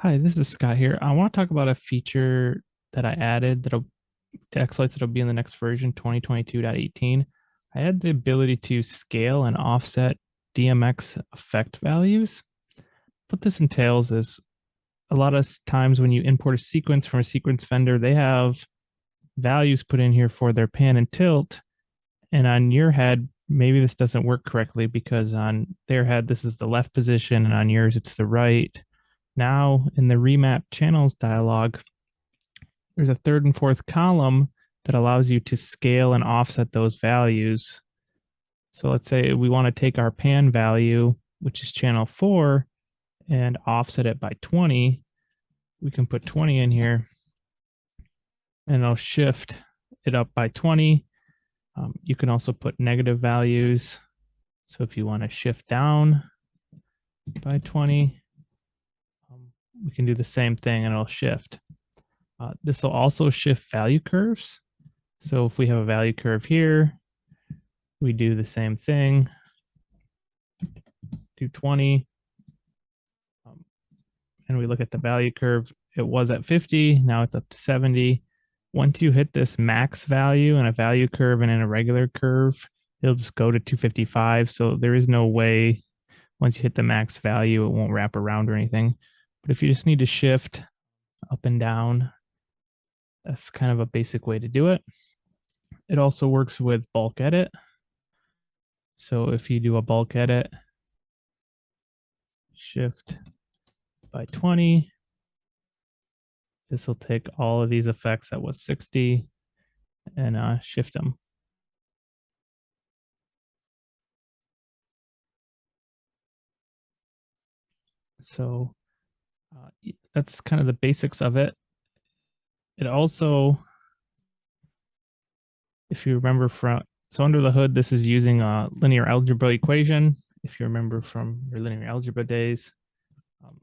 Hi, this is Scott here. I want to talk about a feature that I added that'll to xLights that'll be in the next version, 2022.18. I had the ability to scale and offset DMX effect values. What this entails is a lot of times when you import a sequence from a sequence vendor, they have values put in here for their pan and tilt. And on your head, maybe this doesn't work correctly because on their head, this is the left position, and on yours, it's the right. Now, in the remap channels dialog, there's a third and fourth column that allows you to scale and offset those values. So let's say we want to take our pan value, which is channel 4, and offset it by 20. We can put 20 in here, and it'll shift it up by 20. You can also put negative values. So if you want to shift down by 20, we can do the same thing and it'll shift. This will also shift value curves. So if we have a value curve here, we do the same thing, do 20, and we look at the value curve. It was at 50, now it's up to 70. Once you hit this max value in a value curve and in a regular curve, it'll just go to 255. So there is no way, once you hit the max value, it won't wrap around or anything. But if you just need to shift up and down, that's kind of a basic way to do it. It also works with bulk edit. So if you do a bulk edit, shift by 20, this will take all of these effects that was 60 and shift them. So that's kind of the basics of it. It also, if you remember so under the hood, this is using a linear algebra equation. If you remember from your linear algebra days,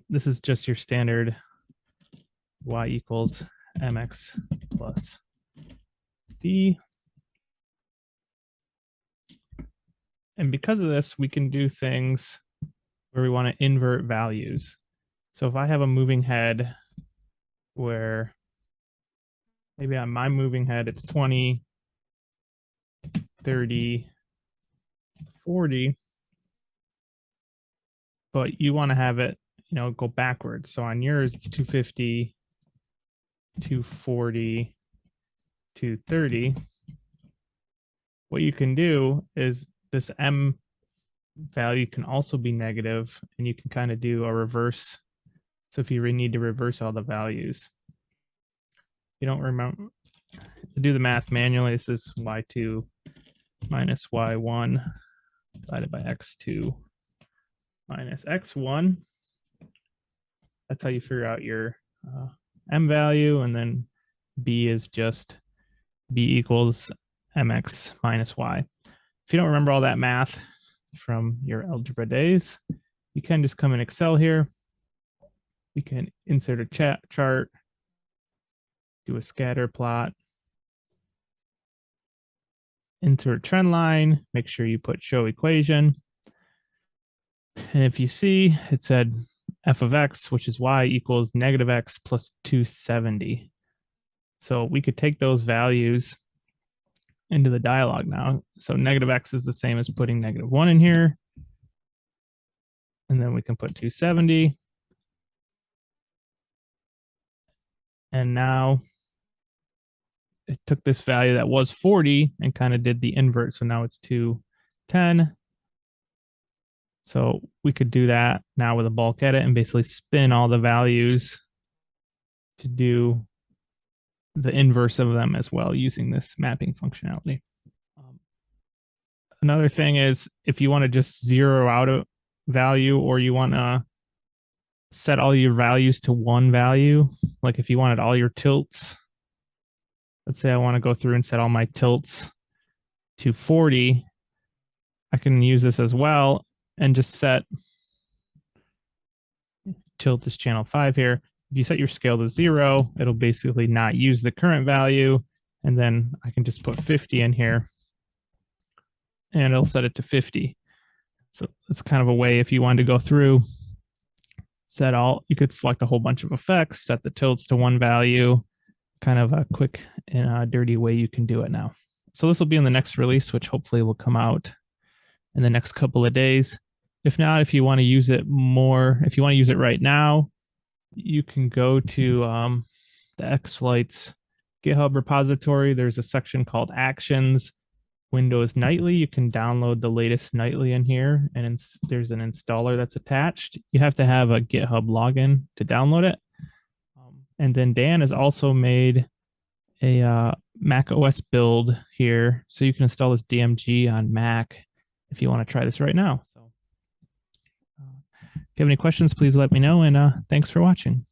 this is just your standard y equals mx plus d. And because of this, we can do things where we want to invert values. So if I have a moving head where maybe on my moving head, it's 20, 30, 40, but you want to have it, go backwards. So on yours, it's 250, 240, 230. What you can do is this M value can also be negative, and you can kind of do a reverse. So if you need to reverse all the values, you don't remember to do the math manually, this is y2 minus y1 divided by x2 minus x1. That's how you figure out your M value, and then B is just B equals mx minus y. If you don't remember all that math from your algebra days, you can just come in Excel here. We can insert a chart, do a scatter plot, insert trend line, make sure you put show equation. And if you see, it said f of x, which is y, equals negative x plus 270. So we could take those values into the dialog now. So negative x is the same as putting negative 1 in here. And then we can put 270. And now it took this value that was 40 and kind of did the invert. So now it's 210. So we could do that now with a bulk edit and basically spin all the values to do the inverse of them as well using this mapping functionality. Another thing is if you want to just zero out a value, or you want to set all your values to one value, like if you wanted all your tilts, let's say I want to go through and set all my tilts to 40, I can use this as well and just set tilt is channel 5 here. If you set your scale to 0, it'll basically not use the current value. And then I can just put 50 in here and it'll set it to 50. So it's kind of a way if you wanted to go through, you could select a whole bunch of effects, set the tilts to one value, kind of a quick and dirty way you can do it now. So this will be in the next release, which hopefully will come out in the next couple of days. If not, if you want to use it more, if you want to use it right now, you can go to the xLights GitHub repository. There's a section called Actions, Windows Nightly. You can download the latest nightly in here, and there's an installer that's attached. You have to have a GitHub login to download it. And then Dan has also made a Mac OS build here, so you can install this DMG on Mac if you want to try this right now. So if you have any questions, please let me know, and thanks for watching.